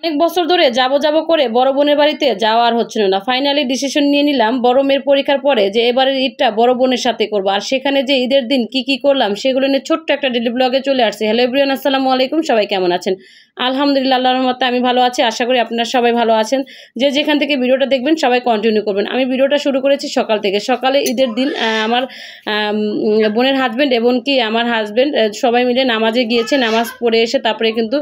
অনেক বছর ধরে যাব করে বড় বোনের বাড়িতে যাওয়া আর হচ্ছিল না। ফাইনালি ডিসিশন নিয়ে নিলাম বড় মেয়ের পরীক্ষার পরে যে এবারের ঈদটা বড় বোনের সাথে করবো। আর সেখানে যে ঈদের দিন কি করলাম সেগুলো নিয়ে ছোট্ট একটা ডেলি ব্লগে চলে আসছে। হ্যালো এভরিওয়ান, আসসালামু আলাইকুম। সবাই কেমন আছেন? আলহামদুলিল্লাহ, আল্লাহর রহমতে আমি ভালো আছি। আশা করি আপনারা সবাই ভালো আছেন। যে যেখান থেকে ভিডিওটা দেখবেন সবাই কন্টিনিউ করবেন। আমি ভিডিওটা শুরু করেছি সকাল থেকে। সকালে ঈদের দিন আমার বোনের হাজব্যান্ড এবং কি আমার হাজব্যান্ড সবাই মিলে নামাজে গিয়েছে। নামাজ পড়ে এসে তারপরে কিন্তু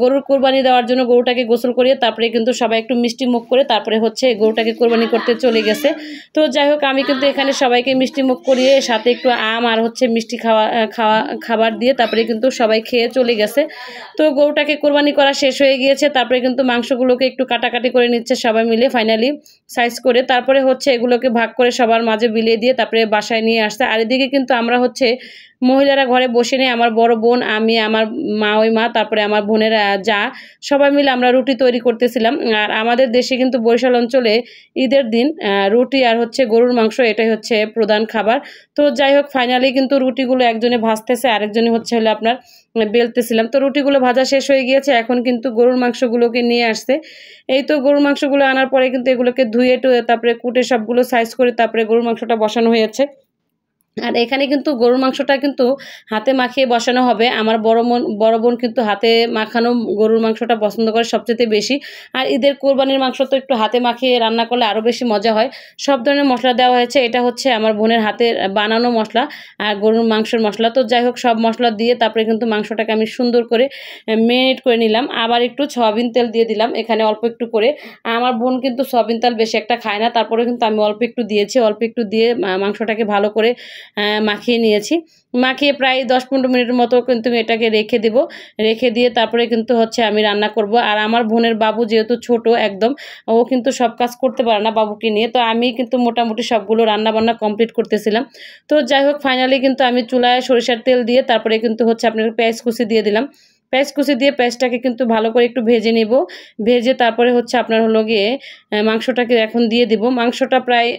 গরুর কোরবানি দেওয়ার জন্য গরুটাকে গোসল করিয়ে তারপরে কিন্তু সবাই একটু মিষ্টি মুখ করে তারপরে হচ্ছে গরুটাকে কোরবানি করতে চলে গেছে। তো যাই হোক, আমি কিন্তু এখানে সবাইকে মিষ্টি মুখ করিয়ে সাথে একটু আম আর হচ্ছে মিষ্টি খাবার দিয়ে তারপরে কিন্তু সবাই খেয়ে চলে গেছে। তো গরুটাকে কোরবানি করা শেষ হয়ে গিয়েছে। তারপরে কিন্তু মাংসগুলোকে একটু কাটাকাটি করে নিচ্ছে সবাই মিলে ফাইনালি সাইজ করে। তারপরে হচ্ছে এগুলোকে ভাগ করে সবার মাঝে বিলিয়ে দিয়ে তারপরে বাসায় নিয়ে আসছে। আর এদিকে কিন্তু আমরা হচ্ছে মহিলারা ঘরে বসে নেই, আমার বড় বোন, আমি, আমার মা, তারপরে আমার বোনের যা, সবাই মিলে আমরা রুটি তৈরি করতেছিলাম। আর আমাদের দেশে কিন্তু বরিশাল অঞ্চলে ঈদের দিন রুটি আর হচ্ছে গরুর মাংস, এটাই হচ্ছে প্রধান খাবার। তো যাই হোক, ফাইনালি কিন্তু রুটিগুলো একজনে ভাজতেছে, আরেকজনে হচ্ছে হলো আপনার বেলতেছিলাম। তো রুটিগুলো ভাজা শেষ হয়ে গিয়েছে, এখন কিন্তু গরুর মাংসগুলোকে নিয়ে আসছে। এই তো গরুর মাংসগুলো আনার পরে কিন্তু এগুলোকে ধুয়ে তারপরে কুটে সবগুলো সাইজ করে তারপরে গরুর মাংসটা বসানো হয়েছে। আর এখানে কিন্তু গরুর মাংসটা কিন্তু হাতে মাখিয়ে বসানো হবে। আমার বড় বোন কিন্তু হাতে মাখানো গরুর মাংসটা পছন্দ করে সবচেয়ে বেশি। আর ঈদের কোরবানির মাংস তো একটু হাতে মাখিয়ে রান্না করলে আরও বেশি মজা হয়। সব ধরনের মশলা দেওয়া হয়েছে, এটা হচ্ছে আমার বোনের হাতের বানানো মশলা আর গরুর মাংসের মশলা। তো যাই হোক, সব মশলা দিয়ে তারপরে কিন্তু মাংসটাকে আমি সুন্দর করে ম্যারিনেট করে নিলাম। আবার একটু সয়াবিন তেল দিয়ে দিলাম এখানে অল্প একটু করে। আমার বোন কিন্তু সয়াবিন তেল বেশি একটা খায় না, তারপরে কিন্তু আমি অল্প একটু দিয়েছি। অল্প একটু দিয়ে মাংসটাকে ভালো করে মাখিয়ে নিয়েছি। মাখিয়ে প্রায় 10-15 মিনিটের মতো কিন্তু এটাকে রেখে দেব। রেখে দিয়ে তারপরে কিন্তু হচ্ছে আমি রান্না করব। আর আমার বোনের বাবু যেহেতু ছোট একদম, ও কিন্তু সব কাজ করতে পারে না বাবুকে নিয়ে, তো আমি কিন্তু মোটামুটি সবগুলো রান্নাবান্না কমপ্লিট করতেছিলাম। তো যাই হোক, ফাইনালি কিন্তু আমি চুলায় সরিষার তেল দিয়ে তারপরে কিন্তু হচ্ছে আপনার পেঁয়াজ কুচি দিয়ে দিলাম। পেঁয়াজ কুচি দিয়ে পেঁয়াজটাকে কিন্তু ভালো করে একটু ভেজে নেব। ভেজে তারপরে হচ্ছে আপনার হলো গিয়ে মাংসটাকে এখন দিয়ে দিব। মাংসটা প্রায়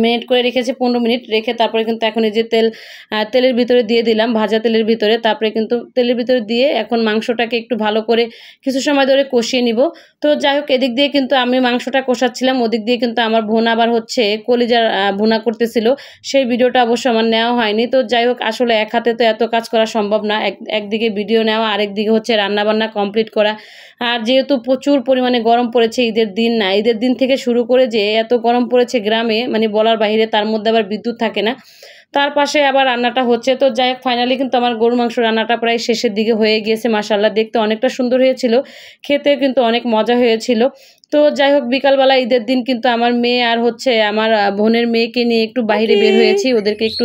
মিনিট করে রেখেছি, 15 মিনিট রেখে তারপরে কিন্তু এখন এই যে তেলের ভিতরে দিয়ে দিলাম, ভাজা তেলের ভিতরে। তারপরে কিন্তু তেলের ভিতরে দিয়ে এখন মাংসটাকে একটু ভালো করে কিছু সময় ধরে কষিয়ে নিব। তো যাই হোক, এদিক দিয়ে কিন্তু আমি মাংসটা কষাচ্ছিলাম, ওদিক দিয়ে কিন্তু আমার বোন আবার হচ্ছে কলিজার ভুনা করতেছিল। সেই ভিডিওটা অবশ্য আমার নেওয়া হয়নি। তো যাই হোক, আসলে এক হাতে তো এত কাজ করা সম্ভব না, একদিকে ভিডিও নেওয়া, আরেকদিকে হচ্ছে রান্নাবান্না কমপ্লিট করা। আর যেহেতু প্রচুর পরিমাণে গরম পড়েছে, ঈদের দিন না, ঈদের দিন থেকে শুরু করে যে এত গরম পড়েছে গ্রামে, মানে বলার বাইরে। তার মধ্যে আবার বিদ্যুৎ থাকে না, তার পাশে আবার রান্নাটা হচ্ছে। তো যাই হোক, ফাইনালি কিন্তু আমার গরুর মাংস রান্নাটা প্রায় শেষের দিকে হয়ে গিয়েছে। মাশাআল্লাহ, দেখতে অনেকটা সুন্দর হয়েছিল, খেতে কিন্তু অনেক মজা হয়েছিল। তো যাই হোক, বিকালবেলা ঈদের দিন কিন্তু আমার মেয়ে আর হচ্ছে আমার বোনের মেয়েকে নিয়ে একটু বাইরে বের হয়েছি। ওদেরকে একটু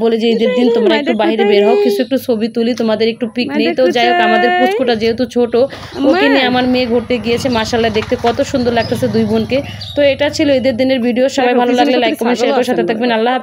বলে যে ঈদের দিন তোমরা একটু বাইরে বের হও, কিছু একটু ছবি তুলি, তোমাদের একটু পিক নিই। তো যাই হোক, আমাদের পুচকুটা যেহেতু ছোট, ওকে নিয়ে আমার মেয়ে ঘুরতে গিয়েছে। মাশাআল্লাহ, দেখতে কত সুন্দর লাগতেছে দুই বোনকে। তো এটা ছিল ঈদের দিনের ভিডিও। সবাই ভালো লাগলে লাইক কমেন্ট শেয়ার করে সাথে থাকবেন। আল্লাহ।